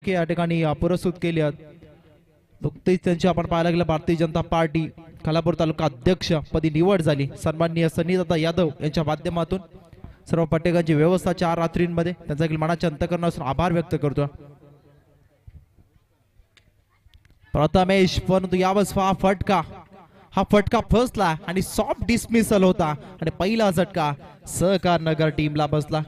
फटके या ठिकाणी पुरस्कृत केले आहेत. नुकतीच त्यांची आपण पाहायला गेलं भारतीय जनता पार्टी खालापूर तालुका अध्यक्ष पदी निवड झाली. सन्माननीय सनीदादा यादव यांच्या माध्यमातून सर्व फटकांची व्यवस्था 4 रात्रींमध्ये त्यांचा देखील मनाच्या अंतःकरणापासून आभार व्यक्त करतो. प्रथमेश परंतु यावेळेस हा फटका फसला आणि सॉफ्ट डिसमिसल होता आणि पहिला झटका सहकार नगर टीमला बसला.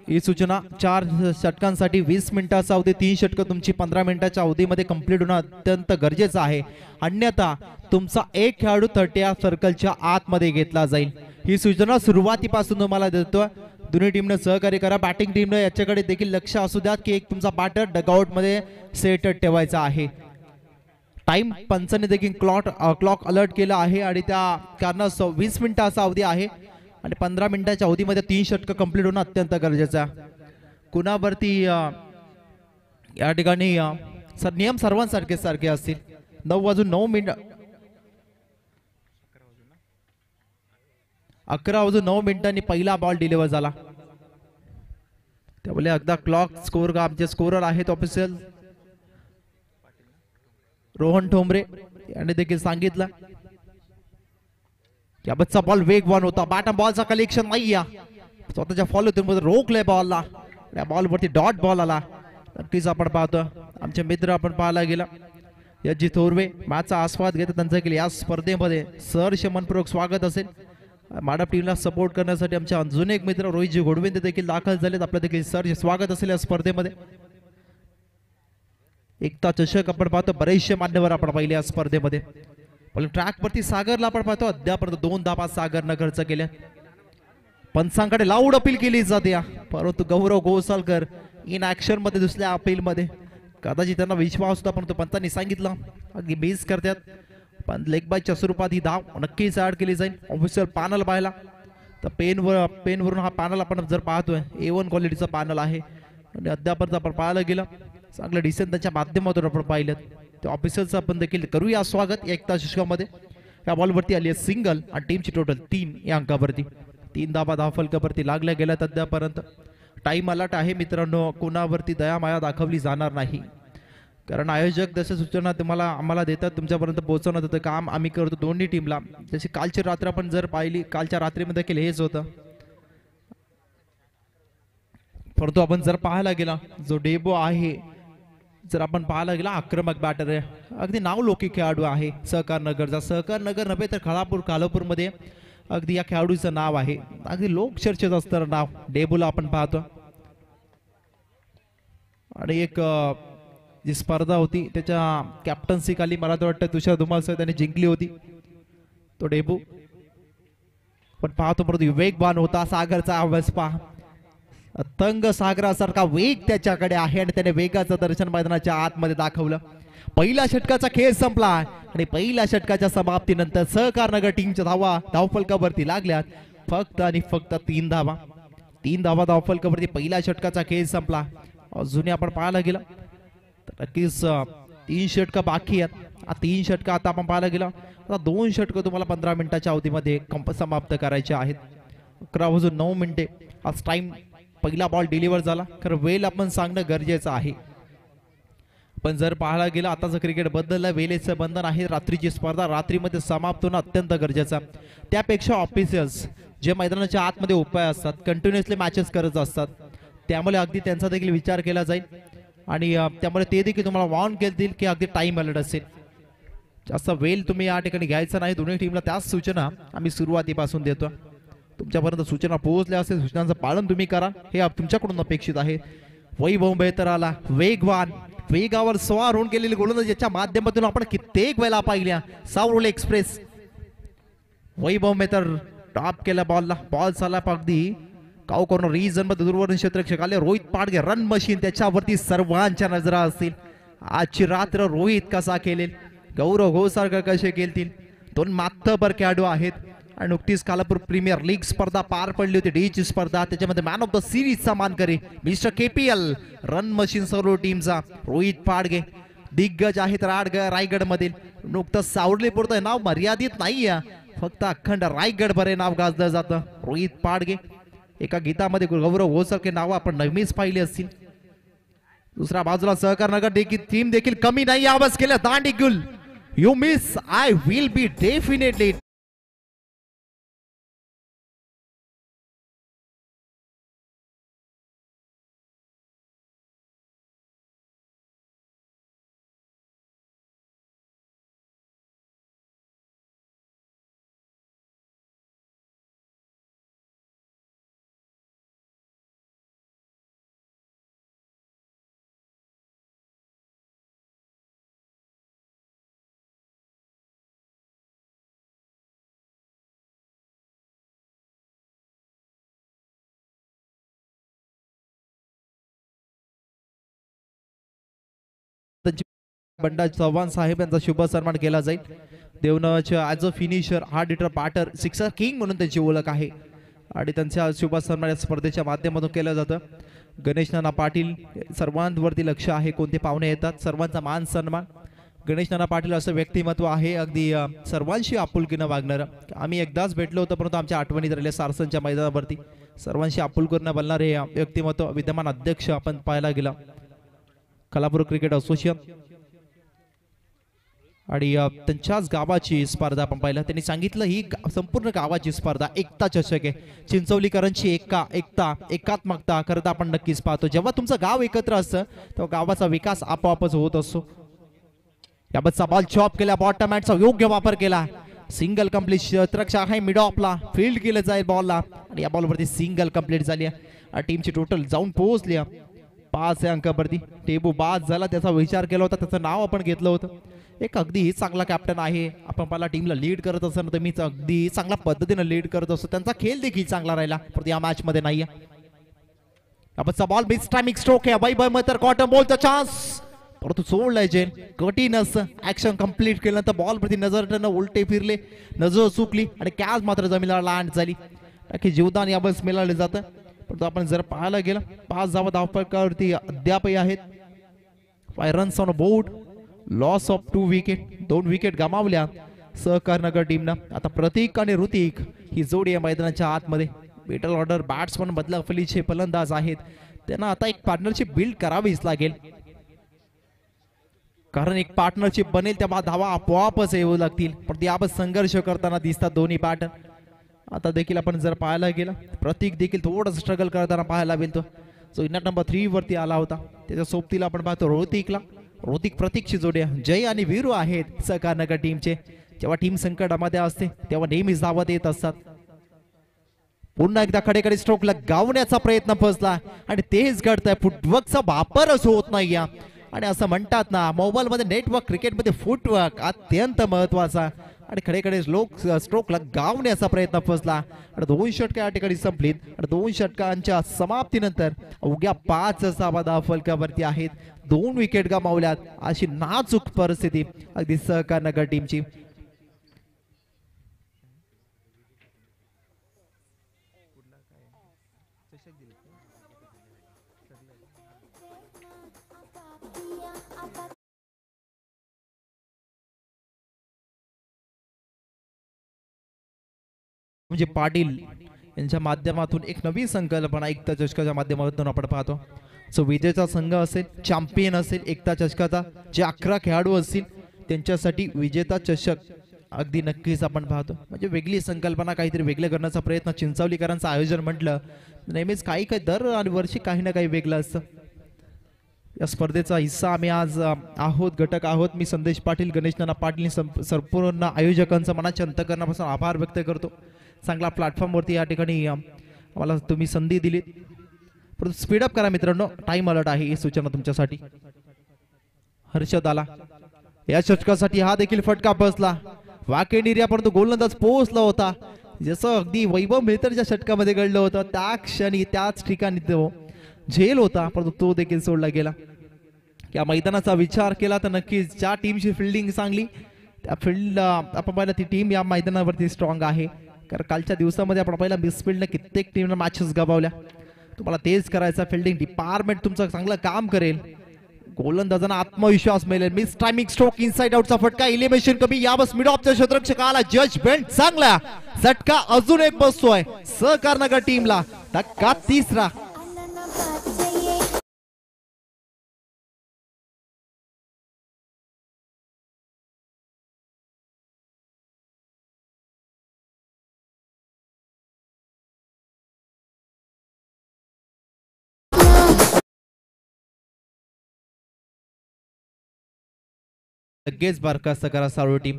ही सूचना 4 षटकांसाठी 20 मिनिटाचा अवधी, 3 षटक तुमची 15 मिनिटाच्या अवधीमध्ये कंप्लीट होणं अत्यंत गरजेचं आहे. अन्यथा तुमचा एक खेळाडू 30 सर्कलच्या आतमध्ये घेतला जाईल. ही सूचना सुरुवातीपासून तुम्हाला देतो. दोन्ही टीमने सहकार्य करा. बॅटिंग टीमने याच्याकडे देखील लक्ष असू द्या की एक तुमचा बॅटर डगआउट मध्ये सेट ठेवायचा आहे. टाइम पंचाने देखील क्लॉक अलर्ट केला आहे आणि त्या कारणास्तव 20 मिनिटाचा अवधी आहे आणि 15 मिनिटाच्या अवधीमध्ये 3 षटक कंप्लीट होणं अत्यंत गरजेचं आहे. कुणावरती या ठिकाणी नियम सर्वांसारखे असतील. 9:09 11:09 मिनिटांनी पहिला बॉल डिलिव्हर झाला. त्यामुळे एकदा क्लॉक स्कोर आमचे स्कोरर आहेत ऑफिशियल रोहन ठोंबरे यांनी देखील सांगितलं. याबतचा बॉल वेगवान होता. बॅटम बॉलचा कलेक्शन नाही या स्वतःच्या फॉलोतून रोखले बॉलला. या बॉलवरती डॉट बॉल आला. नक्कीच आपण पाहतो आमचे मित्र आपण पाहायला गेला याजी थोरवे मॅचचा आस्वाद घेतात. त्यांचं देखील या स्पर्धेमध्ये सहर्ष मनपूर्वक स्वागत असेल. माडप टीमला सपोर्ट करण्यासाठी आमचे अजून एक मित्र रोहितजी घोडविंदे देखील दाखल झालेत. आपलं देखील सहर्ष स्वागत असेल या स्पर्धेमध्ये. एकता चषक आपण पाहतो. बरेचसे मान्यवर आपण पाहिले या स्पर्धेमध्ये. पण ट्रॅक वरती सागरला आपण पाहतो अद्यापर्यंत 2 धावा सागरनं खर्च केल्या. पंचांकडे लाऊड अपील केली जाते परंतु गौरव घोसाळकर इन ऍक्शन मध्ये दुसऱ्या अपील मध्ये कदाचित त्यांना विश्वास होता परंतु पंचांनी सांगितलं अगदी मिस करतात. पण लेग बायच्या स्वरूपात ही धाव नक्कीच ऍड केली जाईल. ऑफिशियल पॅनल पाहिला तर पेनवरून हा पॅनल आपण जर पाहतोय A1 क्वालिटीचा पॅनल आहे आणि अद्यापर्यंत आपण पाहायला गेलं चांगलं डिसेंट त्यांच्या माध्यमातून आपण पाहिलं. त्या ऑफिसरचं आपण देखील करूया स्वागत. एकता चषकामध्ये या बॉलवरती आली आहे सिंगल आणि टीमची टोटल 3 या अंकावरती 3 धावा धावफलकावरती लागल्या गेल्यात अद्यापर्यंत. टाइम अलर्ट आहे मित्रांनो. कोणावरती दयामाया दाखवली जाणार नाही कारण आयोजक जसं सूचना आम्हाला देतात तुमच्यापर्यंत पोहोचवण्याचं काम आम्ही करतो दोन्ही टीमला. जशी कालची रात्र आपण जर पाहिली कालच्या रात्रीमध्ये देखील हेच होतं. परंतु आपण जर पाहायला गेला जो डेबो आहे जर आपण पाहायला गेला आक्रमक बॅटर आहे. अगदी नावलौकिक खेळाडू आहे सहकार नगरचा. सहकार नगर नव्हे तर खालापूरमध्ये अगदी या खेळाडूचं नाव आहे. अगदी लोकचर्चेत असणारं नाव डेबोला आपण पाहतो. आणि एक जी स्पर्धा होती त्याच्या कॅप्टन्सी खाली मला तर वाटतं तुषार धुमाल सर त्यांनी जिंकली होती तो डेबू. पण पाहतो परंतु वेगवान होता सागरचा आवाज पहा. तंग सागरासारखा वेग त्याच्याकडे आहे आणि त्याने वेगाचं दर्शन मैदानाच्या आतमध्ये दाखवलं. पहिल्या षटकाचा खेळ संपला आणि पहिल्या षटकाच्या समाप्तीनंतर सहकार नगर टीमच्या धावा धावफलकावरती लागल्यात फक्त आणि फक्त 3 धावा. 3 धावा धावफलकावरती पहिल्या षटकाचा खेळ संपला. अजूनही आपण पाहायला गेला तर नक्कीच 3 षटक बाकी आहेत. 3 षटक आता आपण पाहायला गेला आता 2 षटक तुम्हाला 15 मिनिटाच्या अवधीमध्ये समाप्त करायचे आहेत. 11:09 मिनिटे आज टाइम. पहिला बॉल डिलिव्हर झाला. खरं वेळ आपण सांगणं गरजेचं आहे. पण जर पाहायला गेलं आताचं क्रिकेट बदललं. वेळेचं बंधन आहे. रात्रीची स्पर्धा रात्रीमध्ये समाप्त होणं अत्यंत गरजेचं. त्यापेक्षा ऑफिसर्स जे मैदानाच्या आतमध्ये उपाय असतात कंटिन्युअसली मॅचेस करत असतात त्यामुळे अगदी त्यांचा देखील विचार केला जाईल आणि त्यामुळे ते देखील तुम्हाला वॉर्न केतील की अगदी टाइम अलर्ट असेल. जास्त वेळ तुम्ही या ठिकाणी घ्यायचा नाही. दोन्ही टीमला त्याच सूचना आम्ही सुरुवातीपासून देतो. तुमच्यापर्यंत सूचना पोहोचल्या असेल सूचनांचं पालन तुम्ही करा हे तुमच्याकडून अपेक्षित आहे. वैभव बेहतर आला वेगवान वेगावर सवार होऊन गेलेली गोलंदाज याच्या माध्यमातून आपण कित्येक वेळा पाहिल्या. सावरोल एक्सप्रेस वैभव बेहतर टॉप केला बॉलला. बॉल चालला अगदी काऊ कॉर्नर रिजन मध्ये दूरवरून क्षेत्ररक्षक आले. रोहित पाडगे रन मशीन त्याच्यावरती सर्वांच्या नजरा असतील. आजची रात्र रोहित कसा खेळेल गौरव घोसाळकर कसे खेळतील दोन माथ्यावर खेळाडू आहेत आणि नुकतीच कालापूर प्रीमियर लीग स्पर्धा पार पडली होती, डी ची स्पर्धा. त्याच्यामध्ये मॅन ऑफ द सिरीजचा मानकरी मिस्टर केपीएल रन मशीन सर्व टीमचा रोहित पाडगे. दिग्गज आहेत रायगड मधील. नुकतंच सावरली पुरतं नाव मर्यादित नाहीये, फक्त अखंड रायगड बरे नाव गाजलं जातं. रोहित पाडगे एका गीतामध्ये गौरव घोसाळके नाव आपण नेहमीच पाहिली असतील. दुसऱ्या बाजूला सहकार नगर देखील टीम देखील कमी नाही आवाज केला. दांडी गुल you miss I will be definitely. Banda Chavan साहेब यांचा शुभ सन्मान केला जाईल. देवनाच्या as a finisher, hard hitter, batter, sixer king म्हणून त्यांची ओळख आहे आणि त्यांच्या शुभ सन्मान या स्पर्धेच्या माध्यमातून केलं जातं. गणेश नाना पाटील सर्वांवरती लक्ष आहे, कोणते पाहुणे येतात सर्वांचा मान सन्मान. गणेश नाना पाटील असं व्यक्तिमत्व आहे अगदी सर्वांशी आपुलकीनं वागणारं. आम्ही एकदाच भेटलो होतो परंतु आमच्या आठवणीत राहिल्या सारसनच्या मैदानावरती. सर्वांशी आपुलकीनं बोलणारे व्यक्तिमत्व, विद्यमान अध्यक्ष आपण पाहायला गेला कलापूर क्रिकेट असोसिएशन आणि त्यांच्याच गावाची स्पर्धा आपण पाहिलं. त्यांनी सांगितलं ही संपूर्ण गावाची स्पर्धा एकता चषक आहे. चिंचवलीकरांची एकता एकात्मकता करता आपण नक्कीच पाहतो. जेव्हा तुमचं गाव एकत्र असतं तेव्हा गावाचा विकास आपोआपच होत असतो. याबाबतचा बॉल चॉप केला, बॉटम हँडचा योग्य वापर केला. सिंगल कंप्लीट क्षेत्ररक्षक आहे मिड ऑफला, फील्ड केलं जाईल बॉलला आणि या बॉलवरती सिंगल कंप्लीट झाली. टीमची टोटल जाऊन पोहोचली 5 अंकावरती. टेबू बाद झाला, त्याचा विचार केला होता, त्याचं नाव आपण घेतलं होतं. एक अगदी चांगला कॅप्टन आहे. आपण पहिला टीमला लीड करत असताना तर मी अगदी चांगल्या पद्धतीनं लीड करत असतो. त्यांचा खेळ देखील चांगला राहिला पण या मॅच मध्ये नाहीये. याबाबतचा बॉल मिस टायमिंग स्ट्रोक आहे. बाय तर कॉटन बॉलचा चान्स परंतु सोडलाय जेन. कठीण असं ऍक्शन कंप्लीट केल्यानंतर बॉल प्रति नजर उलटे फिरले, नजर चुकली आणि कॅच मात्र जमिनीला लँड झाली. की जीवदान याबाबत मिळाले जातं. परंतु आपण जर पाहायला गेलं 5 धावा धावफलकावरती अद्यापही आहेत. 5 runs on board, loss of 2 wicket, 2 wicket गमावल्या सहकार नगर टीमनं. आता प्रतीक आणि ऋतिक ही जोडी या मैदानाच्या आतमध्ये. मिडल ऑर्डर बॅट्समन बदलाफलीचे फलंदाज आहेत. त्यांना आता एक पार्टनरशिप बिल्ड करावीच लागेल, कारण एक पार्टनरशिप बनेल तेव्हा धावा आपोआपच येऊ लागतील. पण याबाबत संघर्ष करताना दिसतात दोन्ही पॅटर्न. आता देखील आपण जर पाहायला गेलं प्रतीक देखील थोडं स्ट्रगल करताना पाहायला मिळतो. जो इनर नंबर 3 वरती आला होता त्याच्या सोबतीला आपण पाहतो ऋतिक प्रतीकची जोडी. जय आणि वीरू आहेत सहकार नगर टीमचे. जेव्हा टीम संकटामध्ये असते तेव्हा नेहमीच धावत येत असतात. पुन्हा एकदा खडेकडे स्ट्रोकला गावण्याचा प्रयत्न फसला आणि तेच घडतंय. फुटवर्कचा वापरच होत नाही आणि असं म्हणतात ना मोबाईल मध्ये नेटवर्क, क्रिकेटमध्ये फुटवर्क अत्यंत महत्वाचा. आणि खडेकडे स्ट्रोकला गावण्याचा प्रयत्न फसला आणि 2 षटके या ठिकाणी संपलीत. आणि 2 षटकांच्या समाप्तीनंतर अवघ्या 5 धावा फलकावरती आहेत. 2 विकेट गमावल्यात. अशी नाजूक परिस्थिती अगदी सहकार नगर टीमची. म्हणजे पाटील यांच्या माध्यमातून एक नवीन संकल्पना एकता चषकाच्या माध्यमातून आपण पाहतो. जो विजेचा संघ असेल, चॅम्पियन असेल एकता चषकाचा, जे 11 खेळाडू असतील त्यांच्यासाठी विजेता चषक अगदी नक्कीच आपण पाहतो. म्हणजे वेगळी संकल्पना, काहीतरी वेगळं करण्याचा प्रयत्न. चिंचवलीकरांचं आयोजन म्हटलं नेहमीच काही दर आणि वर्षी काही ना काही वेगळं असतं. या स्पर्धेचा हिस्सा आम्ही आज आहोत, घटक आहोत. मी संदेश पाटील, गणेश नाना पाटील, संपूर्ण आयोजकांचा मनाच्या अंतःकरणापासून आभार व्यक्त करतो. चांगला प्लॅटफॉर्मवरती या ठिकाणी आम्हाला तुम्ही संधी दिली. परंतु स्पीडअप करा मित्रांनो, टाइम अलर्ट आहे ही सूचना तुमच्यासाठी. हर्षद आला या षटकासाठी, हा देखील फटका बसला. वाकेड एरियापर्यंत गोलंदाज पोहोचला होता. जसं अगदी वैभव मेहतरच्या षटकामध्ये घडलं होतं त्या क्षणी त्याच ठिकाणी तो झेल होता, परंतु तो देखील सोडला गेला. या मैदानाचा विचार केला तर नक्कीच ज्या टीमची फिल्डिंग चांगली त्या फील्ड आपण पाहिलं ती टीम या मैदानावरती स्ट्रॉंग आहे, कारण कालच्या दिवसामध्ये आपण पाहिलं मिसफिल्डने कित्येक टीमने मॅचेस गमावल्या. तुम्हाला तेच करायचं, फिल्डिंग डिपार्टमेंट तुमचं चांगलं काम करेल, गोलंदाजांना आत्मविश्वास मिळेल. मिस टायमिंग स्ट्रोक इनसाइड आउटचा फटका, इलिमिनेशन कमी. यावेळेस मिड ऑफच्या क्षेत्ररक्षकाला जजमेंट चांगला, झटका अजून एक बसतोय सहकार नगर टीमला. धक्का तिसरा. लगेच बरखास्त करा सावळी टीम.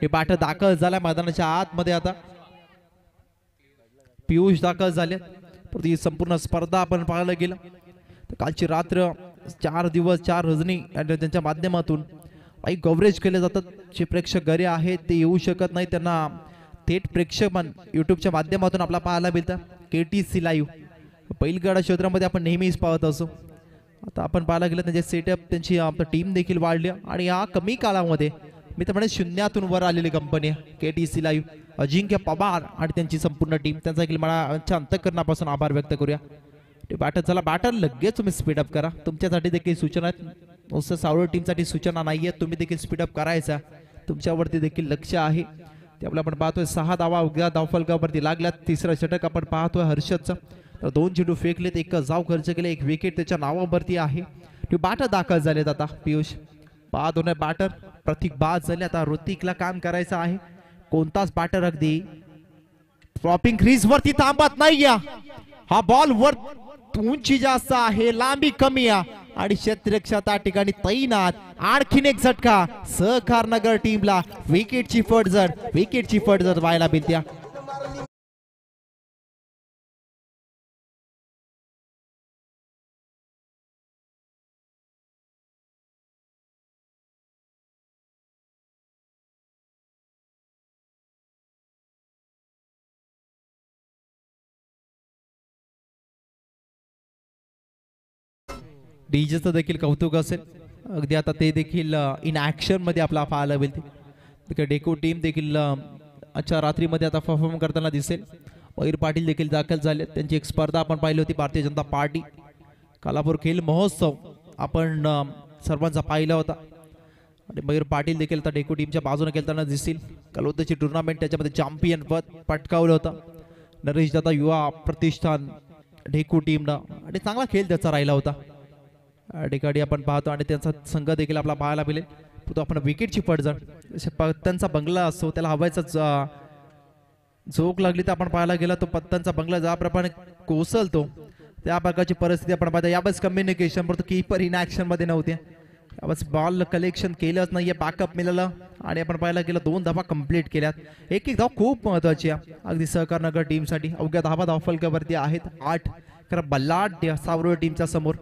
हे बाट दाखल झालाय मैदानाच्या आतमध्ये. आता पियुष दाखल झाले. ही संपूर्ण स्पर्धा आपण पाहायला गेलं तर कालची रात्र 4 दिवस 4 रजनी त्यांच्या माध्यमातून काही कव्हरेज केले जातात. जे प्रेक्षक घरी आहेत ते येऊ शकत नाही, त्यांना थेट प्रेक्षक युट्यूबच्या माध्यमातून आपला पाहायला मिळतं. KTC लाईव्ह बैलगाडा क्षेत्रामध्ये आपण नेहमीच पाहत असो. आता आपण पाहायला गेलं त्यांचे सेटअप, त्यांची टीम देखील वाढली आणि या कमी काळामध्ये मी तर म्हणे शून्यातून वर आलेली कंपनी आहे KTC लाईव्ह. अजिंक्य पवार आणि त्यांची संपूर्ण टीम, त्यांचा देखील मला अंतःकरणापासून आभार व्यक्त करूया. ते बॅटर चला, बॅटर लगेच तुम्ही स्पीडअप करा. तुमच्यासाठी देखील सूचना आहेत, नुसतं सावळी टीमसाठी सूचना नाही आहेत. तुम्ही देखील स्पीडअप करायचा, तुमच्यावरती देखील लक्ष आहे. त्यामुळे आपण पाहतोय 6 धावा उद्या धावफलकावरती लागल्यात. तिसरा षटक आपण पाहतोय हर्षदचा. 2 चेंडू फेकलेत, 1 जाव खर्च केले, 1 विकेट त्याच्या नावावरती आहे. बॅटर दाखल झालेत. आता पियुष बाद होणार, बॅटर प्रतीक बाद झाले. आता ऋतिकला काम करायचं आहे. कोणताच बॅटर अगदी फ्लॉपिंग क्रीज वरती थांबत नाही. हा बॉल वर उंची जास्त आहे, लांबी कमी आहे आणि क्षेत्ररक्षक त्या ठिकाणी तैनात. आणखीन एक झटका सहकार नगर टीमला. विकेटची फटजड व्हायला मिळते. डीजेचं देखील कौतुक असेल अगदी. आता ते देखील इन ऍक्शन मध्ये आपला पाहायला मिळते. डेको टीम देखील अच्छा रात्रीमध्ये आता परफॉर्म करताना दिसेल. मयूर पाटील देखील दाखल झाले. त्यांची एक स्पर्धा आपण पाहिली होती, भारतीय जनता पार्टी कालापूर खेल महोत्सव आपण सर्वांचा पाहिला होता. आणि मयूर पाटील देखील आता डेको टीमच्या बाजूने खेळताना दिसतील. कलोदची टुर्नामेंट त्याच्यामध्ये चॅम्पियन पद पटकावलं होतं नरेश दादा युवा प्रतिष्ठान डेको टीमनं, आणि चांगला खेळ त्याचा राहिला होता. ठिकाणी आपण पाहतो आणि त्यांचा संघ देखील आपला पाहायला मिळेल. तो आपण विकेटची फटजड, पत्त्यांचा बंगला असतो त्याला हवायचा झोक लागली तर आपण पाहायला गेला तो पत्त्यांचा बंगला ज्याप्रमाणे कोसळतो त्या प्रकारची परिस्थिती आपण पाहतो. यावेळेस कम्युनिकेशन परंतु कीपर इन ऍक्शन मध्ये नव्हते. यावेळेस बॉल कलेक्शन केलंच नाहीये, बॅकअप मिळालं आणि आपण पाहायला गेलं 2 धावा कंप्लीट केल्यात. एक धाव खूप महत्वाची आहे अगदी सहकार नगर टीमसाठी. अवघ्या 10 धावफलकावरती आहेत 8. कारण बल्लाट सावरोळ टीमच्या समोर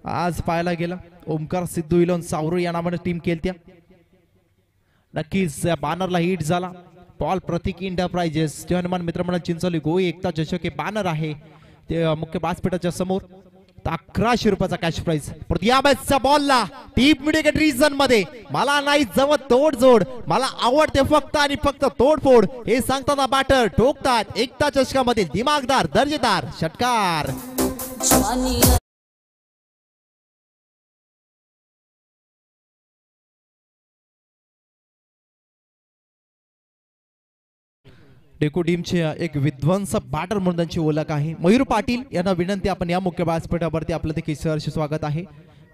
आज पाहायला गेला ओमकार सिद्धू इलोन सावरू या नावाने टीम खेळत्या. नक्कीच बॅनरला हिट झाला. बॉल प्रतीक इंटरप्राइजेस जे हनुमान मित्रमंडळ चिंचोली गोई एकता चषक हे बॅनर आहे ते मुख्य व्यासपीठाच्या समोर. 1100 रुपयाचा कॅश प्राइज. या मॅचच्या बॉलला डीप मिड रिजन मध्ये मला नाही जवळ तोडजोड, मला आवडते फक्त आणि फक्त तोडफोड हे सांगताना बॅटर ठोकतात. एकता चषकामध्ये दिमागदार दर्जेदार षटकार. डेको टीमचे एक विध्वंस बॅटर म्हणून त्यांची ओळख आहे. मयूर पाटील यांना विनंती, आपण या मुख्य व्यासपीठावरती आपलं देखील सहर्ष स्वागत आहे.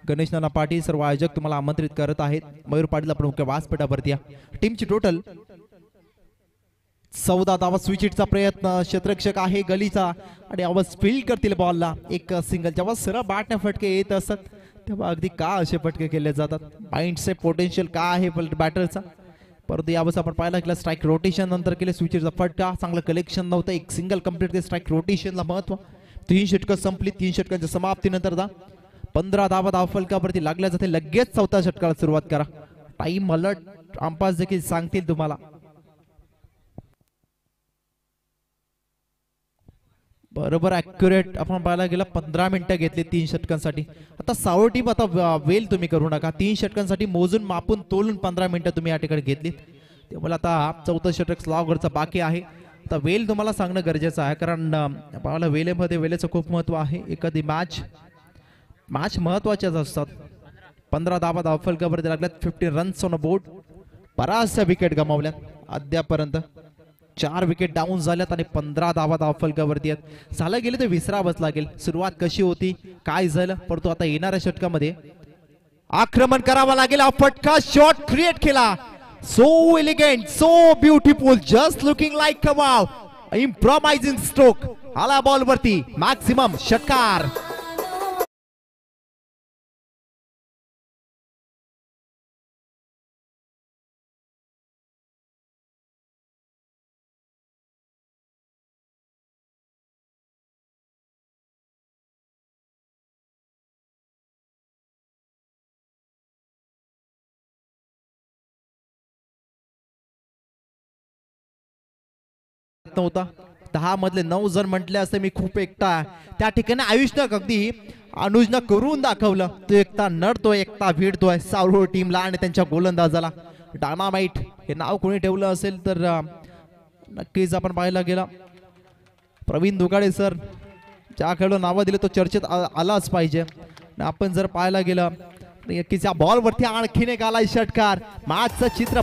गणेश नाना पाटील सर्व आयोजक तुम्हाला आमंत्रित करत आहेत. मयूर पाटील आपण मुख्य व्यासपीठावरती या. टीमची टोटल 14 धावा. स्विचिटचा प्रयत्न, क्षेत्ररक्षक आहे गलीचा आणि आवाज फील्ड करतील बॉलला. एक सिंगल. जेव्हा सरळ बॅटने फटके येत असतात तेव्हा अगदी का असे फटके केले जातात, माइंडचे पोटेन्शियल का आहे बॅटरचा. परंतु यावेळेस आपण पाहायला गेलं स्ट्राईक रोटेशन नंतर केले. स्विचरचा फटका, चांगलं कलेक्शन नव्हतं. एक सिंगल कंप्लीट केले. स्ट्राईक रोटेशनला महत्व. 3 षटकं संपली. 3 षटकांच्या समाप्तीनंतर 15 धावा धावफलकावरती लागल्या जाते. लगेच 4थ्या षटकाला सुरुवात करा. टाइम अलर्ट अंपायर देखील सांगतील तुम्हाला. बरोबर ॲक्युरेट आपण पाहायला गेला 15 मिनिटं घेतली 3 षटकांसाठी. आता सावळ टीम आता वेल तुम्ही करू नका. 3 षटकांसाठी मोजून मापून तोलून 15 मिनिटं तुम्ही या ठिकाणी घेतली. ते मला आता चौथं षटक स्लॉगरचं बाकी आहे. आता वेल तुम्हाला सांगणं गरजेचं आहे, कारण आम्हाला वेळेमध्ये वेळेचं खूप महत्व आहे. एखादी मॅच महत्वाच्याच असतात. 15 धावा धावफलकावरती लागल्यात. 50 रन्स ऑन बोर्ड. बऱ्याचशा विकेट गमावल्यात अद्यापर्यंत. 4 विकेट डाऊन झाल्यात आणि 15 धावा धावफलकावरती आहेत. झालं गेले तर विसरावंच लागेल. सुरुवात कशी होती, काय झालं, परंतु आता येणाऱ्या षटकामध्ये आक्रमण करावं लागेल. हा फटका शॉट क्रिएट केला. So elegant, so beautiful, just looking like a wow. Improvising stroke आला बॉल वरती. मॅक्सिमम षटकार. नव्हता 10 मधले 9 जण म्हटले असते मी खूप एकटा. त्या ठिकाणी आयुषनं अगदी अनुजनं करून दाखवलं. तो एकटा नडतोय, एकटा भिडतोय सावळो टीमला आणि त्यांच्या गोलंदाजाला. डायनामाइट हे नाव कोणी ठेवलं असेल तर नक्कीच आपण पाहायला गेला प्रवीण दुगाडे सर. ज्या खेळाडू नावं दिले तो चर्चेत आलाच पाहिजे. आपण जर पाहायला गेलं नक्कीच या बॉल वरती आणखीन एक आलाय षटकार. मॅचचं चित्र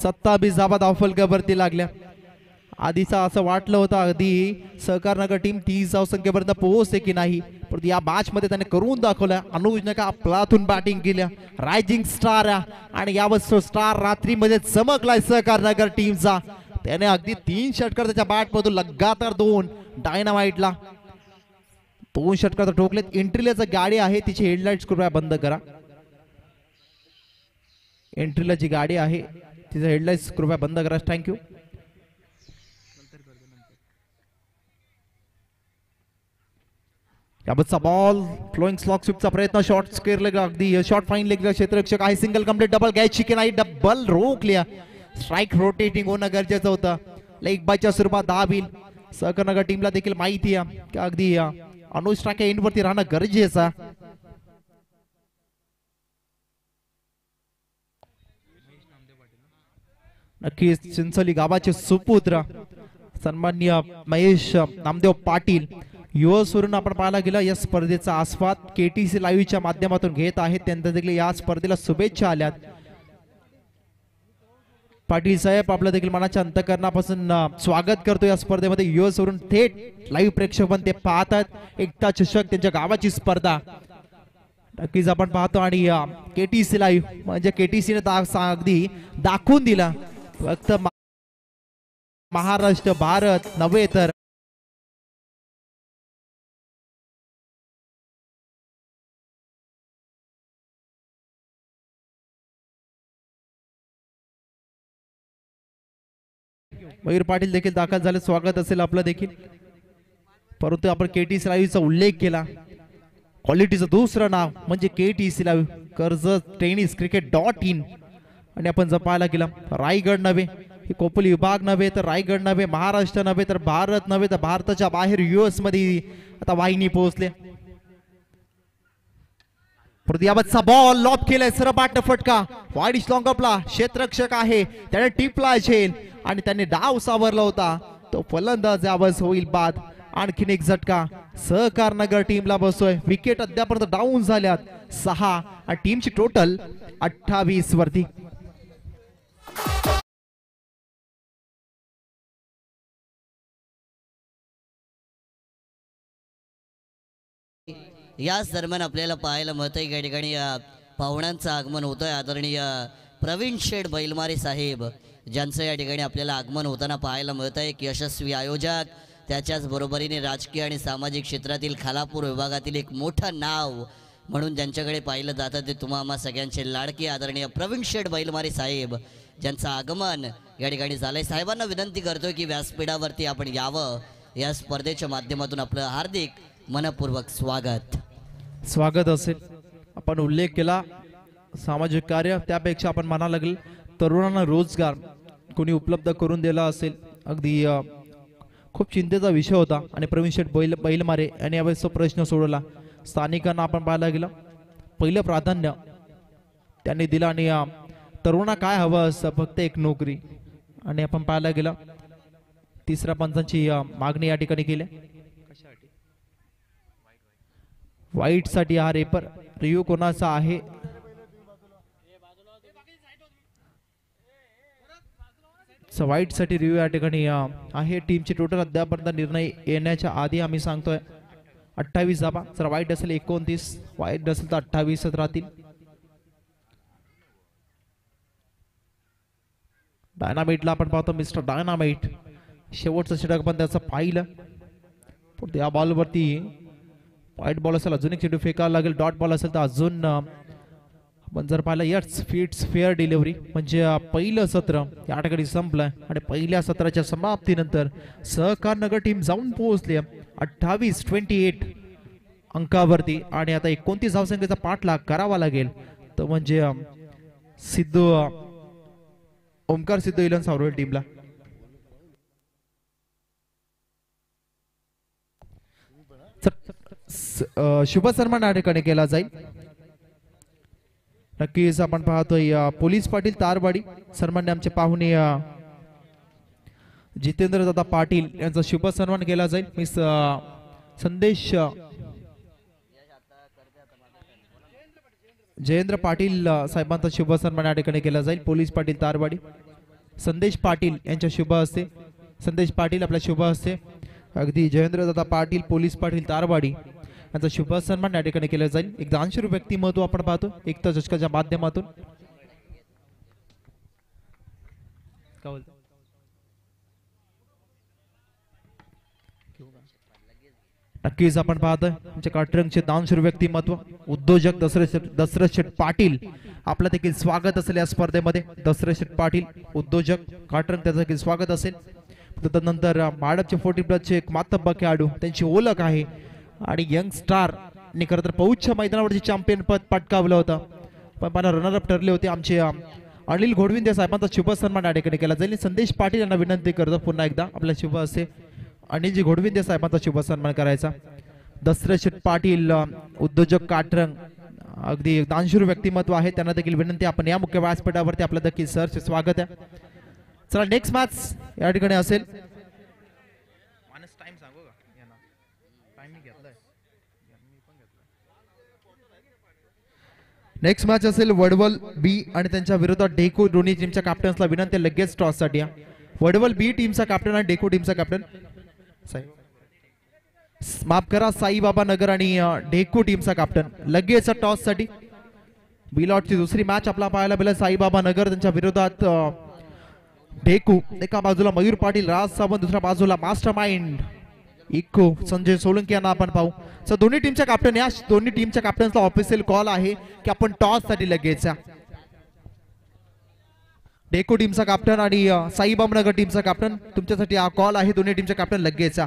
सत्ता 20 धावा धावफलकावरती लागल्या. आधीचा असं वाटलं होतं अगदी सहकारनगर टीम 30 धावसंख्येपर्यंत पोहोचते की नाही, पण या मॅच मध्ये त्याने करून दाखवलं. अनुजने का आपलातून बॅटिंग केल्या. रायझिंग स्टार आणि यावर स्टार रात्रीमध्ये चमकलाय सहकारनगर टीमचा. त्याने अगदी 3 षटकार त्याच्या बॅट मधून लगातार 2 डायनामाइटला 2 षटकार ठोकलेत. एंट्रीलाच गाडी आहे तिची हेडलाइट्स कृपया बंद करा. एंट्रीला जी गाडी आहे तिचं हेडलाइट्स कृपया बंद करा. थँक्यू. याबतचा बॉल फ्लोइंग स्लॉक स्वीपचा प्रयत्न. शॉर्ट स्क्वेअर लेग अगदी शॉर्ट फाईन लेगला क्षेत्ररक्षक आहे. Single complete. डबल घ्यायची की नाही, डबल रोखल्या. स्ट्राईक रोटेटिंग होणं गरजेचं होतं. लेग बायच्या स्वरूपात 10 बिल. सहकारनगर टीमला देखील माहिती आहे की अगदी अनुज टाके एंड वरती राहणं गरजेचं. नक्कीच चिंचोली गावाचे सुपुत्र सन्माननीय महेश नामदेव पाटील युवसवरून आपण पाहायला गेलं या स्पर्धेचा आस्वाद केटीसी लाईव्हच्या माध्यमातून घेत आहेत. त्यांना देखील या स्पर्धेला शुभेच्छा आल्यात. पाटील साहेब आपलं देखील मनाच्या अंतःकरणापासून स्वागत करतो या स्पर्धेमध्ये. युवसवरून थेट लाईव्ह प्रेक्षक पण ते पाहतात. एकता चषक त्यांच्या गावाची स्पर्धा नक्कीच आपण पाहतो आणि केटीसी लाईव्ह म्हणजे केटीसीने अगदी दाखवून दिला फक्त महाराष्ट्र भारत नव्हे तर मयूर पाटील देखील दाखल झाले. स्वागत असेल आपलं देखील. परंतु आपण केटीसी लाईव्हचा उल्लेख केला. क्वालिटीचं दुसरं नाव म्हणजे KTC live Karjat tennis cricket .in. आणि आपण जर पाहायला गेलं रायगड नव्हे, कोपली विभाग नव्हे तर रायगड नव्हे, महाराष्ट्र नव्हे तर भारत नव्हे तर भारताच्या बाहेर US मध्ये आता वाहिनी पोहोचले. यावतचा बॉल लॉब केलाय. सरपाट फटका वाईड लॉंग अपला. क्षेत्ररक्षक आहे त्याने टिपला झेल आणि त्याने डाव सावरला होता. तो फलंदाज यावत होईल बाद. आणखीन एक झटका सहकारनगर टीमला बसतोय. विकेट अद्यापर्यंत डाऊन झाल्यात 6 आणि टीमची टोटल 28 वरती. याच दरम्यान आपल्याला पाहायला मिळतंय या ठिकाणी पाहुण्यांचं आगमन होतंय. आदरणीय प्रवीण शेठ बैलमारे साहेब ज्यांचं या ठिकाणी आपल्याला आगमन होताना पाहायला मिळतंय. एक यशस्वी आयोजक, त्याच्याच बरोबरीने राजकीय आणि सामाजिक क्षेत्रातील खालापूर विभागातील एक मोठं नाव म्हणून ज्यांच्याकडे पाहिलं जातं ते तुम्हा आम्हा सगळ्यांचे लाडके आदरणीय प्रवीण शेठ बैलमारे साहेब ज्यांचं आगमन या ठिकाणी झालंय. साहेबांना विनंती करतोय की व्यासपीठावरती आपण यावं. या स्पर्धेच्या माध्यमातून आपलं हार्दिक मनपूर्वक स्वागत असेल. आपण उल्लेख केला सामाजिक कार्य, त्यापेक्षा आपण म्हणायला लागेल तरुणांना रोजगार. कोणी उपलब्ध करून दिला असेल. अगदी खूप चिंतेचा विषय होता आणि प्रवीण शेठ बैलमारे यांनी यावेळेस तो प्रश्न सोडवला. स्थानिकांना आपण पाहायला गेलं पहिलं प्राधान्य त्यांनी दिलं आणि तरुणांना काय हवं असं फक्त एक नोकरी. आणि आपण पाहायला गेलं तिसऱ्या पंचांची मागणी या ठिकाणी केली. वाईट साठी हा रेपर रिव्ह्यू कोणाचा आहे? वाईट साठी रिव्ह्यू या ठिकाणी आहे. टीमची टोटल अद्यापर्यंत निर्णय येण्याच्या आधी आम्ही सांगतोय 28 धाबा. जर वाईट असेल 29, वाईट असेल तर 28 राहतील. डायनामाइटला आपण पाहतो मिस्टर डायनामाइट शेवटचं षटक पण त्याचं पाहिलं. पण त्या बॉलवरती व्हाईट बॉल असेल अजून एक चेंडू फेकायला लागेल. डॉट बॉल असेल तर अजून पण जर पाहिलं यट्स फिट्स फेअर डिलिव्हरी म्हणजे पहिलं सत्र या ठिकाणी संपलं आणि पहिल्या सत्राच्या समाप्तीनंतर सहकार नगर टीम जाऊन पोहोचली 28-28 अंकावरती. आणि आता 29 धावसंख्येचा पाठलाग करावा लागेल तर म्हणजे सिद्धू ओमकार सिद्धू इलन सावरवेल टीमला. शुभ सन्मान या ठिकाणी केला जाईल. नक्कीच आपण पाहतोय पोलीस पाटील तारवाडी सन्मान्य आमचे पाहुणे जितेंद्र दादा पाटील यांचा शुभ सन्मान केला जाईल. मिस संदेश जयेंद्र पाटील साहेबांचा शुभ सन्मान या ठिकाणी केला जाईल. पोलीस पाटील तारवाडी संदेश पाटील यांच्या शुभ हस्ते. संदेश पाटील आपल्या शुभ हस्ते अगदी जयेंद्र दादा पाटील पोलीस पाटील तारवाडी यांचा शुभ सन्मान या ठिकाणी केला जाईल. एक दानशूर व्यक्तिमत्व आपण पाहतो एकता चषकाच्या माध्यमातून. नक्कीच आपण पाहतोय आमच्या काटरंगचे दानशूर व्यक्तिमत्व उद्योजक दशरथ शेठ पाटील आपलं देखील स्वागत असेल या स्पर्धेमध्ये. दशरथ शेठ पाटील उद्योजक काटरंग त्याचं देखील स्वागत असेल. त्यानंतर माडपचे 40+ एक मातब्बर खेळाडू त्यांची ओळख आहे आणि यंग स्टार ने खरं तर पौच्छ मैदानावरती चॅम्पियन पद पटकावलं होतं पण मला रनरअप ठरले होते. आमचे अनिल घोडविंदे साहेबांचा शुभ सन्मान या ठिकाणी केला जाईल. संदेश पाटील यांना विनंती करतो पुन्हा एकदा आपल्या शुभ हस्ते अनिलजी घोडविंदे साहेबांचा शुभ सन्मान करायचा. दशरथ शेठ पाटील उद्योजक काटरंग अगदी दानशूर व्यक्तिमत्व आहे त्यांना देखील विनंती आपण या मुख्य व्यासपीठावरती आपलं देखील सरचे स्वागत आहे. चला नेक्स्ट मॅच या ठिकाणी असेल. नेक्स्ट मॅच असेल वडवल बी आणि त्यांच्या विरोधात डेको. दोन्ही टीमच्या कॅप्टन्सला विनंती लगेच टॉस साठी. वडवल बी टीमचा कॅप्टन आणि डेको टीमचा कॅप्टन माफ करा साईबाबा नगर आणि डेको टीमचा कॅप्टन लगेच टॉस साठी. बिलॉटची दुसरी मॅच आपला पाहायला मिळेल. साईबाबा नगर त्यांच्या विरोधात डेको. एका बाजूला मयूर पाटील राज सावंत दुसऱ्या बाजूला मास्टर माइंड इको संजय सोलंकी यांना आपण पाहू. सो दोन्ही टीमच्या कॅप्टन या दोन्ही टीमच्या कॅप्टन्सला ऑफिशियल कॉल आहे की आपण टॉस साठी लगेच डेको टीमचा कॅप्टन आणि साईबाबा नगर टीमचा कॅप्टन तुमच्यासाठी हा कॉल आहे. दोन्ही टीमच्या कॅप्टन लगेच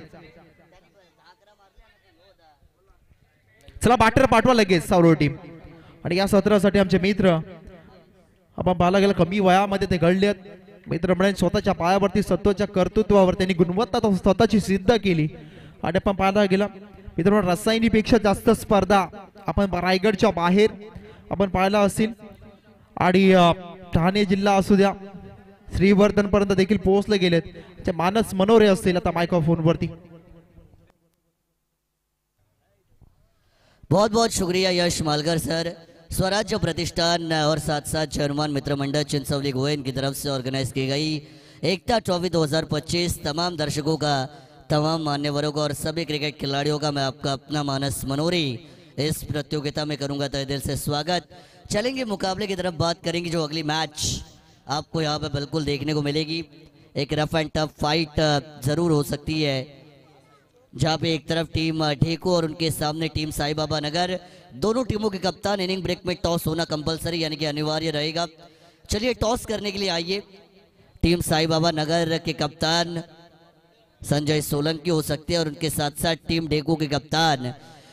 चला बॅटर पाठवा लगेच सावरव टीम. आणि या सत्रासाठी आमचे मित्र आपण पाहायला गेलं कमी वयामध्ये ते घडले मित्र म्हणजे स्वतःच्या पायावरती स्वतःच्या कर्तृत्वावर त्यांनी गुणवत्ता स्वतःची सिद्ध केली. आणि आपण पाहायला गेला मित्रांनो रसायनीपेक्षा जास्त स्पर्धा आपण रायगडच्या बाहेर आपण पाहायला असतील आणि ठाणे जिल्हा असू द्या श्रीवर्धन पर्यंत देखील पोहोचले गेलेत. मानस मनोरे असतील आता मायक्रोफोन वरती. बहुत बहुत शुक्रिया यश मालगर सर. स्वराज्य प्रतिष्ठान और साथ साथ चेयरमैन मित्र मंडल चिंचौली गोयन की तरफ से ऑर्गेनाइज की गई एकता ट्रॉफी 2025 तमाम दर्शकों का तमाम मान्यवरों का और सभी क्रिकेट खिलाड़ियों का मैं आपका अपना मानस मनोरी इस प्रतियोगिता में करूंगा तहे दिल से स्वागत. चलेंगे मुकाबले की तरफ बात करेंगे. जो अगली मैच आपको यहाँ पे बिल्कुल देखने को मिलेगी एक रफ एंड टफ फाइट ज़रूर हो सकती है जहाँ पे एक तरफ टीम ढेको और उनके सामने टीम साईबाबा नगर. दोनों टीमों के कप्तान इनिंग ब्रेक में टॉस होना कंपलसरी यानी कि अनिवार्य रहेगा. चलिए टॉस करने के लिए आइए. टीम साईबाबा नगर के कप्तान संजय सोलंकी हो सकते हैं और उनके साथ साथ टीम ढेको के कप्तान.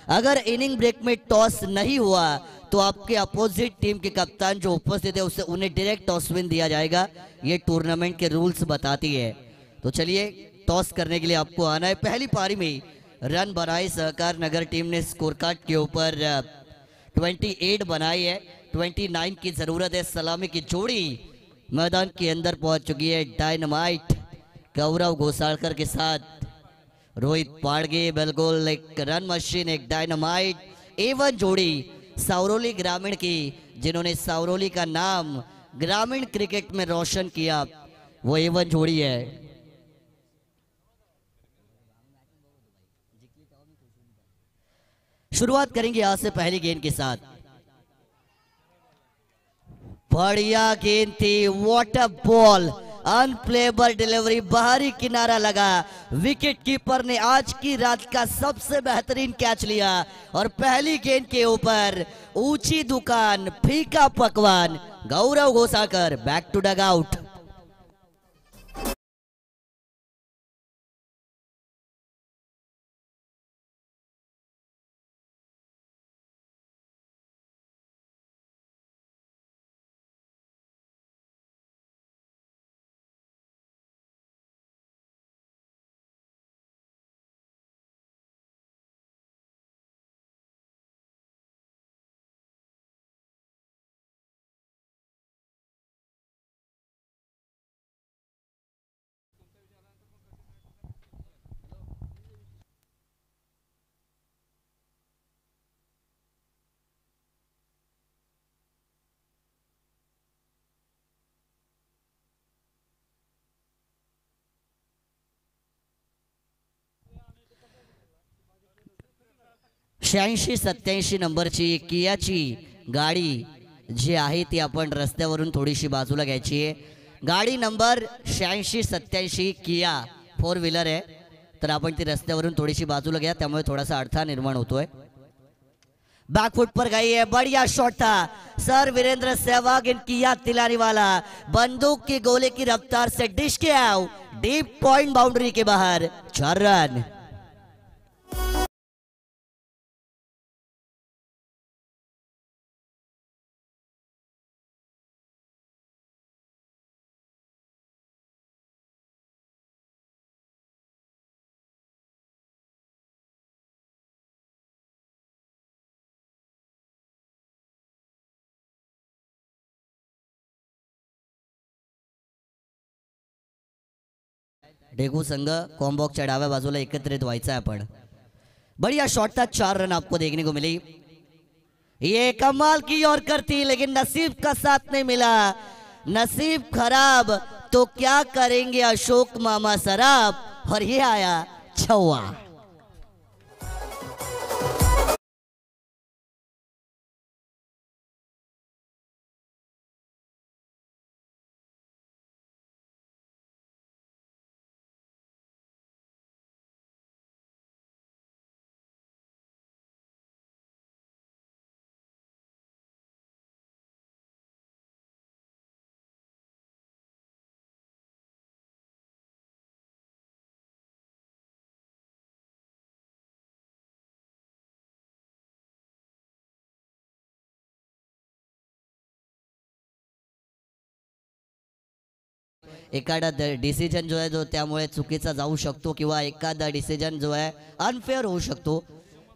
अगर इनिंग ब्रेक में टॉस नहीं हुआ तो आपके अपोजिट टीम के कप्तान जो उपस्थित है उससे उन्हें डायरेक्ट टॉस विन दिया जाएगा। ये टूर्नामेंट के रूल्स बताती है। तो चलिए टॉस करने के लिए आपको आना है। पहली पारी में रन बनाए सहकार नगर टीम ने स्कोर कार्ड के ऊपर 28 बनाई है। 29 की जरूरत है। सलामी की जोड़ी मैदान के अंदर पहुंच चुकी है। डायनामाइट गौरव घोसालकर के साथ रोहित पाड़गे, बिल्कुल एक रन मशीन, एक डायनामाइट। एवन जोड़ी सावरोली ग्रामीण की, जिन्होंने सावरोली का नाम ग्रामीण क्रिकेट में रोशन किया, वो एवन जोड़ी है। शुरुआत करेंगे आज से पहली गेंद के साथ। बढ़िया गेंद थी, वाटर बॉल, अनप्लेबल डिलीवरी, बाहरी किनारा लगा। विकेट कीपर ने आज की रात का सबसे बेहतरीन कैच लिया और पहली गेंद के ऊपर ऊंची दुकान, फीका पकवान, गौरव घोसाकर बैक टू डग आउट। शहाऐंशी 87 नंबरची कियाची गाडी जी आहे ती आपण रस्त्यावरून थोडीशी बाजूला घ्यायची आहे। गाडी नंबर 86 87 किया 4 व्हीलर आहे, तर आपण ती रस्त्यावरून थोडीशी बाजूला घ्या, त्यामुळे थोडासा अडथळा निर्माण होतोय। बैकफुट पर गई है, बढ़िया शॉट था सर वीरेंद्र सहवाग इनकी याद दिलाने वाला। बंदूक की गोले की रफ्तार से डिश के आउट, डीप पॉइंट बाउंड्री के बाहर, 4 रन। डेगू संघ कॉम्बॉक्सच्या डाव्या बाजूला एकत्रित व्हायचं आहे आपण। बढ़िया शॉट था, 4 रन आपको देखने को मिली। ये कमाल की और करती, लेकिन नसीब का साथ नहीं मिला। नसीब खराब तो क्या करेंगे अशोक मामा सराब, और ये आया छवा। एखादा डिसिजन जो आहे जो त्यामुळे चुकीचा जाऊ शकतो किंवा एखादा डिसिजन जो आहे अनफेअर होऊ शकतो,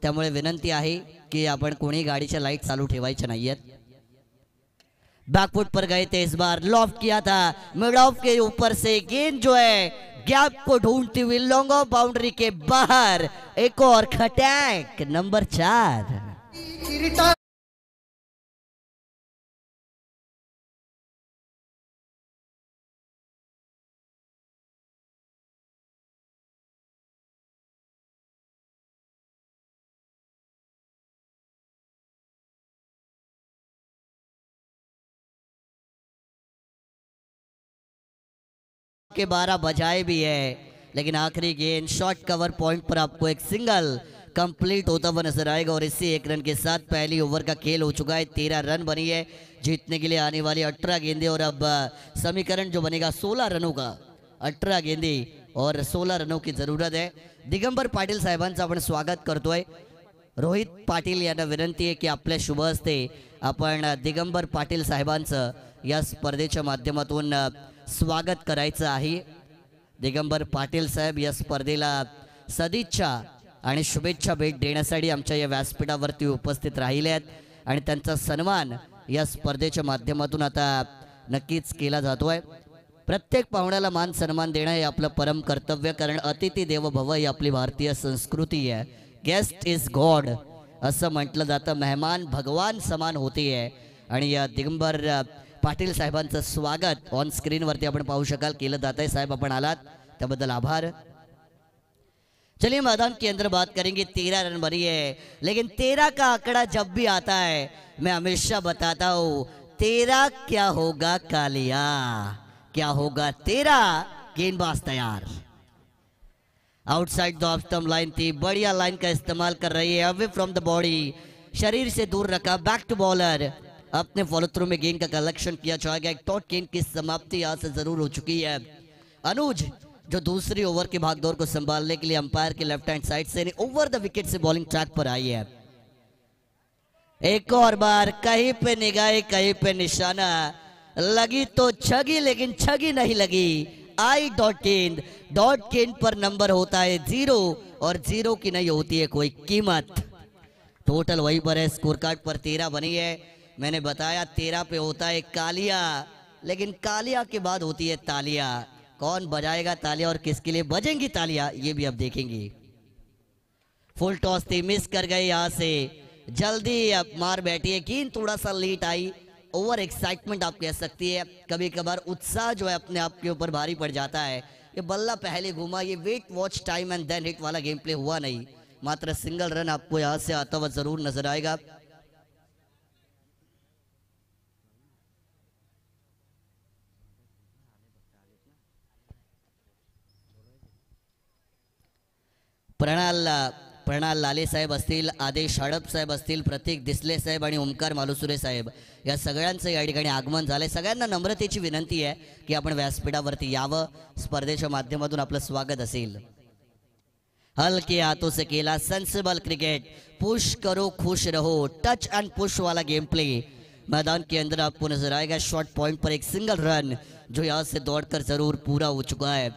त्यामुळे विनंती आहे की आपण कोणी गाडीच्या लाईट चालू ठेवायच्या नाहीयेत। बैकफुट पर गए थे, इस बार लॉफ्ट किया था, मिड ऑफ के ऊपर से गेंद जो है गैप को ढूंढती हुई लॉन्ग ऑफ बाउंड्री के बाहर। एक और खटैक नंबर 4। के 12 बजाए भी है, लेकिन आखिरी गेंद शॉर्ट कवर पॉइंट पर आपको एक सिंगल कंप्लीट होता हुआ नजर आएगा। और इसी 1 रन के साथ पहली ओवर का खेल हो चुका है। 13 रन बनी है, जीतने के लिए आने वाली 18 गेंदे और अब समीकरण जो बनेगा 16 रनों का। 18 गेंदे और 16 रनों की जरूरत है। दिगंबर पाटील साहेबांचं आपण स्वागत करतोय। रोहित पाटील यांना विनंती आहे की आपल्या शुभ हस्ते आपण दिगंबर पाटील साहेबांचं या स्पर्धेच्या माध्यमातून स्वागत करायचं आहे. दिगंबर पाटील साहेब या स्पर्धेला सदिच्छा आणि शुभेच्छा भेट देण्यासाठी आमच्या या व्यासपीठावरती उपस्थित राहिले आहेत आणि त्यांचा सन्मान या स्पर्धेच्या माध्यमातून आता नक्कीच केला जातोय. प्रत्येक पाहुण्याला मान सन्मान देणं हे आपलं परम कर्तव्य, कारण अतिथी देवो भव ही आपली भारतीय संस्कृती आहे. गेस्ट इज गॉड असं म्हटलं जातं. मेहमान भगवान समान होती आहे आणि या दिगंबर पाटील साहेबांचं स्वागत ऑन स्क्रीनवरती आपण पाहू शकाल केलं जात आहे. साहेब आपण आलात त्याबद्दल आभार. चलिए मैदान के अंदर बात करेंगे. 13 रन बनी है, लेकिन 13 का आंकड़ा जब भी आता है मैं हमेशा बताता हूँ 13 क्या होगा कालिया, क्या होगा 13. गेंदबाज तैयार, outside the off stump line थी, बढ़िया लाइन का इस्तेमाल कर रही है. अवे फ्रॉम द बॉडी, शरीर से दूर रखा, बैक टू बॉलर. अपने फॉलो थ्रू में गेंद का कलेक्शन किया जाएगा. एक टॉट गेंद की समाप्ति यहाँ से जरूर हो चुकी है. अनुज जो दूसरी ओवर की भागदौड़ को संभालने के लिए अंपायर के लेफ्ट हैंड साइड से ओवर द विकेट से बॉलिंग ट्रैक पर आई है. एक और बार कहीं पे निगाह कहीं पे निशाना, लगी तो छगी लेकिन छगी नहीं लगी. आई डॉट गेंद पर नंबर होता है 0 और 0 की नहीं होती है कोई कीमत. टोटल वही पर है. स्कोर कार्ड पर 13 बनी है. मैंने बताया 13 पे होता है कालिया, लेकिन कालिया के बाद होती है तालिया. कौन बजाएगा तालियां और किसके लिए बजेंगी तालियां ये भी अब देखेंगे. फुल टॉस थी, मिस कर गए. यहां से जल्दी अब मार बैठी है. गेंद थोड़ा सा लेट आई. ओवर एक्साइटमेंट आप कह सकती है. कभी कभार उत्साह जो है अपने आप के ऊपर भारी पड़ जाता है. ये बल्ला पहले घूमा, ये wait watch time and then hit वाला गेम प्ले हुआ नहीं. मात्र सिंगल रन आपको यहां से आता हुआ जरूर नजर आएगा. प्रणाल लाले साहेब असतील, आदेश हडप साहेब असतील, प्रतीक दिसले साहेब आणि ओमकार मालुसुरे साहेब या सगळ्यांचं या ठिकाणी आगमन झालंय. सगळ्यांना नम्रतेची विनंती आहे की आपण व्यासपीठावरती यावं. स्पर्धेच्या माध्यमातून आपलं स्वागत असेल. हल्के हाथों से खेला, सेंसिबल क्रिकेट, पुश करो खुश रहो, टच एंड पुश वाला गेम प्ले मैदान के अंदर आपको नजर आएगा. शॉर्ट पॉइंट पर एक सिंगल रन जो यहाँ से दौड़कर जरूर पूरा हो चुका है.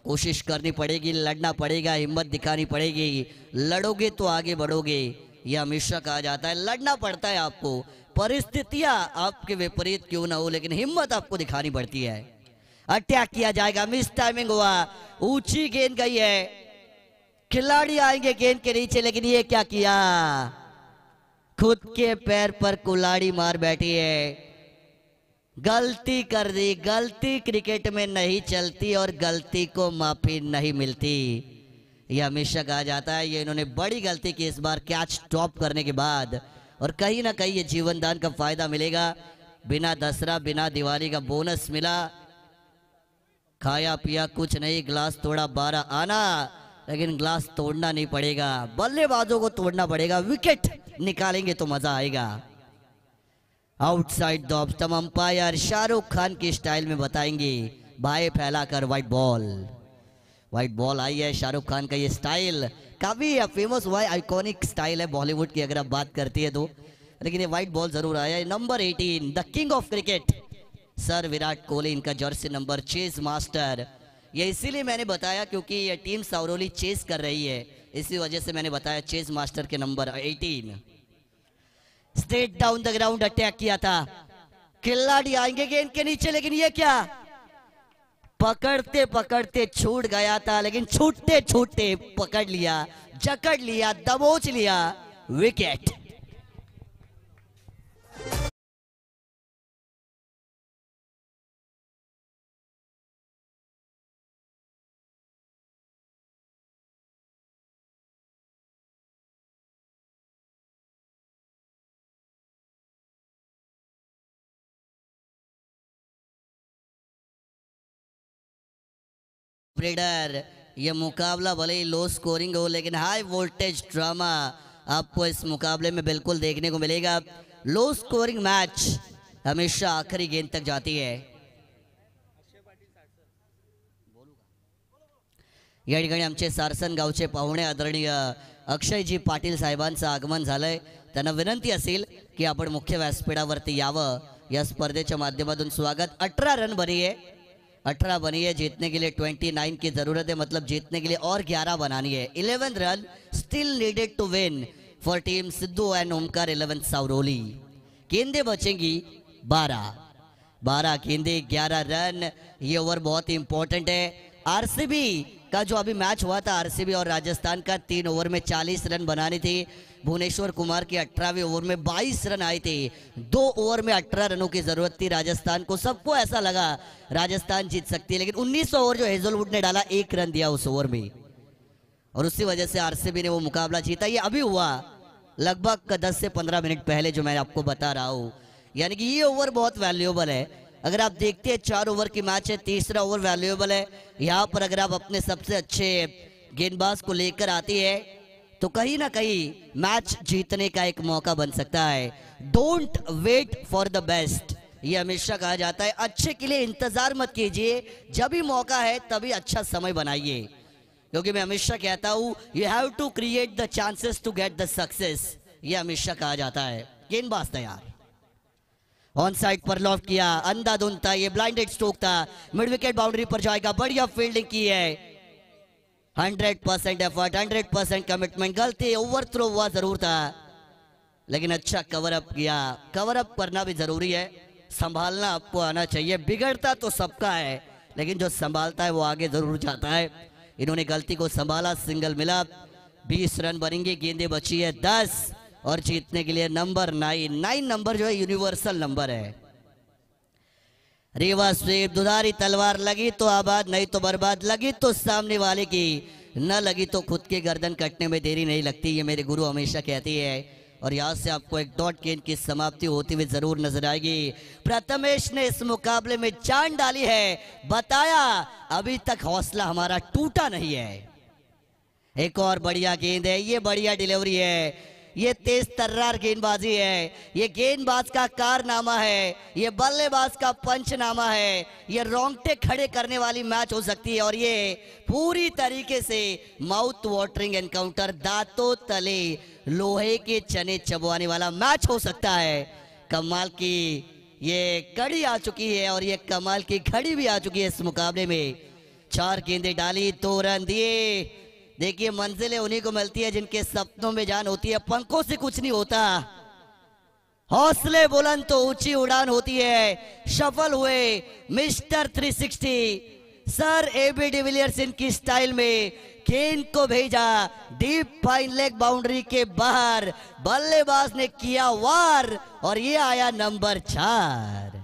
कोशिश करनी पड़ेगी, लड़ना पड़ेगा, हिम्मत दिखानी पड़ेगी. लड़ोगे तो आगे बढ़ोगे, ये हमेशा कहा जाता है. लड़ना पड़ता है आपको, परिस्थितियां आपके विपरीत क्यों ना हो, लेकिन हिम्मत आपको दिखानी पड़ती है. अटैक किया जाएगा, मिस टाइमिंग हुआ, ऊंची गेंद गई है. खिलाड़ी आएंगे गेंद के नीचे, लेकिन ये क्या किया, खुद के पैर पर कुल्हाड़ी मार बैठी है. गलती कर दी. गलती क्रिकेट में नहीं चलती और गलती को माफी नहीं मिलती, यह हमेशा कहा जाता है. ये इन्होंने बड़ी गलती की इस बार कैच ड्रॉप करने के बाद, और कहीं ना कहीं ये जीवन दान का फायदा मिलेगा. बिना दसरा बिना दिवाली का बोनस मिला. खाया पिया कुछ नहीं, ग्लास तोड़ा 12 आना, लेकिन ग्लास तोड़ना नहीं पड़ेगा, बल्लेबाजों को तोड़ना पड़ेगा. विकेट निकालेंगे तो मजा आएगा. Outside the off stump, umpire Shahrukh Khan की स्टाइल में बताएंगे. बाएं फैलाकर व्हाइट बॉल आई है. शाहरुख खान का ये स्टाइल काफी फेमस हुआ है, आइकॉनिक स्टाइल है बॉलीवुड की अगर आप बात करती है तो. लेकिन ये व्हाइट बॉल जरूर आया है. Number 18 the king of cricket sir Virat Kohli, इनका जर्सी नंबर चेज मास्टर. ये इसीलिए मैंने बताया क्योंकि ये टीम साउरोली चेस कर रही है, इसी वजह से मैंने बताया चेज मास्टर के number 18. Straight down the ground attack किया था. खिलाड़ी आएंगे गेंद के नीचे, लेकिन ये क्या, पकड़ते पकड़ते छूट गया था, लेकिन छूटते छूटते पकड़ लिया, जकड़ लिया, दबोच लिया. विकेट. ब्रेडर, ये मुकाबला भले ही लो स्कोरिंग हो, लेकिन हाई वोल्टेज ड्रामा आपको इस मुकाबले में बिल्कुल देखने को मिलेगा. लो स्कोरिंग मैच हमेशा आखिरी गेंद तक जाती है. या ठिकाणी आमचे सारसन गावचे पाहुणे आदरणीय अक्षयजी पाटील साहेबांचं आगमन झालंय. त्यांना विनंती असेल की आपण मुख्य व्यासपीठावरती यावं. या स्पर्धेच्या माध्यमातून स्वागत. 18 रन बनिए, 18 बनिए. जीतने के लिए 29 की जरूरत है, मतलब जीतने के लिए और 11 बनानी है. 11 run still needed to win for team Siddhu and Omkar 11 Savroli. गेंदे बचेंगी 12 गेंदे 11 रन. ये ओवर बहुत ही इंपॉर्टेंट है. आरसीबी का जो अभी मैच हुआ था, आरसीबी और राजस्थान का, 3 ओवर में 40 रन बनाने थे. भुवनेश्वर कुमार की 18वें ओवर में 22 रन आए थे. 2 ओवर में 18 रनों की जरूरत थी राजस्थान को. सबको ऐसा लगा राजस्थान जीत सकती है, लेकिन 19 ओवर जो हेजलवुड ने डाला, 1 रन दिया उस ओवर में, और उसी वजह से आरसीबी ने वो मुकाबला जीता. ये अभी हुआ लगभग 10 से 15 मिनट पहले, जो मैं आपको बता रहा हूँ. यानी कि ये ओवर बहुत वैल्यूएबल है. अगर आप देखते हैं 4 ओवर की मैच है, तीसरा ओवर वैल्यूएबल है. यहाँ पर अगर आप अपने सबसे अच्छे गेंदबाज को लेकर आती है तो कहीं ना कहीं मैच जीतने का एक मौका बन सकता है. Don't wait for the best, ये हमेशा कहा जाता है. अच्छे के लिए इंतजार मत कीजिए, जब भी मौका है तभी अच्छा समय बनाइए. क्योंकि मैं हमेशा कहता हूँ, you have to create the chances to get the success, ये हमेशा कहा जाता है. गेंदबाज तैयार, ऑन साइड पर लॉफ्ट किया, अंधाधुंध था, ये ब्लाइंडेड स्ट्रोक था. मिड विकेट बाउंड्री पर जाएगा. बढ़िया फील्डिंग की है. 100% एफर्ट, 100% कमिटमेंट. गलती, ओवर थ्रो हुआ जरूर था, लेकिन अच्छा कवर अप किया. कवर अप करना भी जरूरी है, संभालना आपको आना चाहिए. बिगड़ता तो सबका है, लेकिन जो संभालता है वो आगे जरूर जाता है. इन्होंने गलती को संभाला, सिंगल मिला. 20 रन बनेंगे. गेंदे बची है 10, और जीतने के लिए नंबर 9 नंबर जो है यूनिवर्सल नंबर है. रीवा स्वीप, दुधारी तलवार. लगी तो आबाद, नहीं तो बर्बाद. लगी तो सामने वाले की, न लगी तो खुद के गर्दन कटने में देरी नहीं लगती, ये मेरे गुरु हमेशा कहती है. और यहाँ से आपको एक डॉट गेंद की समाप्ति होती हुई जरूर नजर आएगी. प्रथमेश ने इस मुकाबले में जान डाली है. बताया अभी तक हौसला हमारा टूटा नहीं है. एक और बढ़िया गेंद है. ये बढ़िया डिलीवरी है. ये तेज तर्रार गेंदबाजी है. ये गेंदबाज का कारनामा है, ये बल्लेबाज का पंचनामा है. ये रोंगटे खड़े करने वाली मैच हो सकती है, और ये पूरी तरीके से माउथ वाटरिंग एनकाउंटर, दांतों तले लोहे के चने चबवाने वाला मैच हो सकता है. कमाल की ये कड़ी आ चुकी है, और ये कमाल की घड़ी भी आ चुकी है इस मुकाबले में. 4 गेंदें डाली, 2 रन दिए. देखिए, मंजिलें उन्हीं को मिलती है जिनके सपनों में जान होती है. पंखों से कुछ नहीं होता, हौसले बुलंद तो ऊंची उड़ान होती है. सफल हुए मिस्टर 360 सर एबी डिविलियर्स. इनकी स्टाइल में गेंद को भेजा डीप फाइन लेग बाउंड्री के बाहर. बल्लेबाज ने किया वार, और ये आया नंबर 4.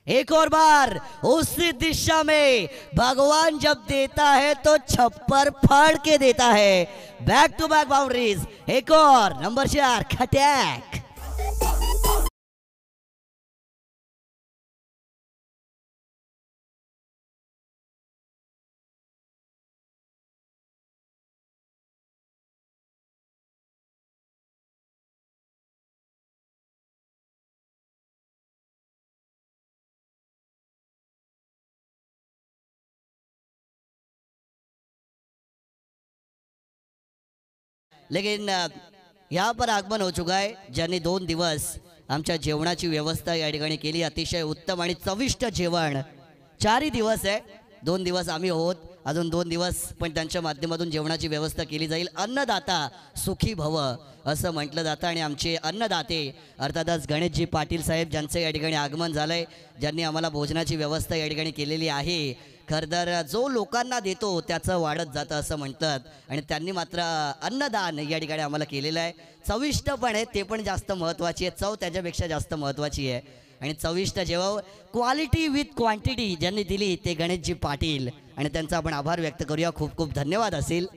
एक और बार उसी दिशा में. भगवान जब देता है तो छप्पर फाड़ के देता है. Back to back boundaries. एक और नंबर 4 खटैक. लेकिन यहाँ पर आगमन हो चुका आहे, ज्यांनी 2 दिवस आमच्या जेवणाची व्यवस्था या ठिकाणी केली. अतिशय उत्तम आणि चविष्ट जेवण. 4 दिवस आहे, 2 दिवस आम्ही आहोत, अजून 2 दिवस पण त्यांच्या माध्यमातून जेवणाची व्यवस्था केली जाईल. अन्नदाता सुखी भव असं म्हटलं जातं, आणि आमचे अन्नदाते अर्थातच गणेशजी पाटील साहेब, ज्यांचं या ठिकाणी आगमन झालंय, ज्यांनी आम्हाला भोजनाची व्यवस्था या ठिकाणी केलेली आहे. खरं तर जो लोकांना देतो त्याचं वाढत जातं असं म्हणतात, आणि त्यांनी मात्र अन्नदान या ठिकाणी आम्हाला केलेलं आहे. चविष्ट पण आहे, ते पण जास्त महत्त्वाची आहे. चव त्याच्यापेक्षा जास्त महत्त्वाची आहे. आणि चविष्ट जेव्हा क्वालिटी विथ क्वांटिटी ज्यांनी दिली ते गणेशजी पाटील, आणि त्यांचा आपण आभार व्यक्त करूया. खूप खूप धन्यवाद असेल.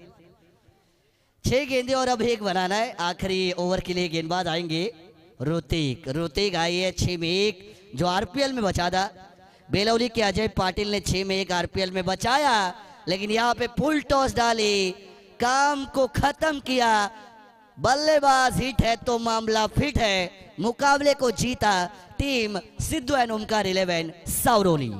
6 गेंदे और अब 1 बनाना है. आखिरी ओवर के लिए गेंदबाज आएंगे ऋतिक. ऋतिक आई है 6 में 1. जो आरपीएल में बचा था। बेलौली के अजय पाटिल ने 6 में 1 आरपीएल में बचाया, लेकिन यहाँ पे फुल टॉस डाली, काम को खत्म किया। बल्लेबाज हिट है तो मामला फिट है। मुकाबले को जीता टीम सिद्धू एंड ओमकार 11 सावरोली।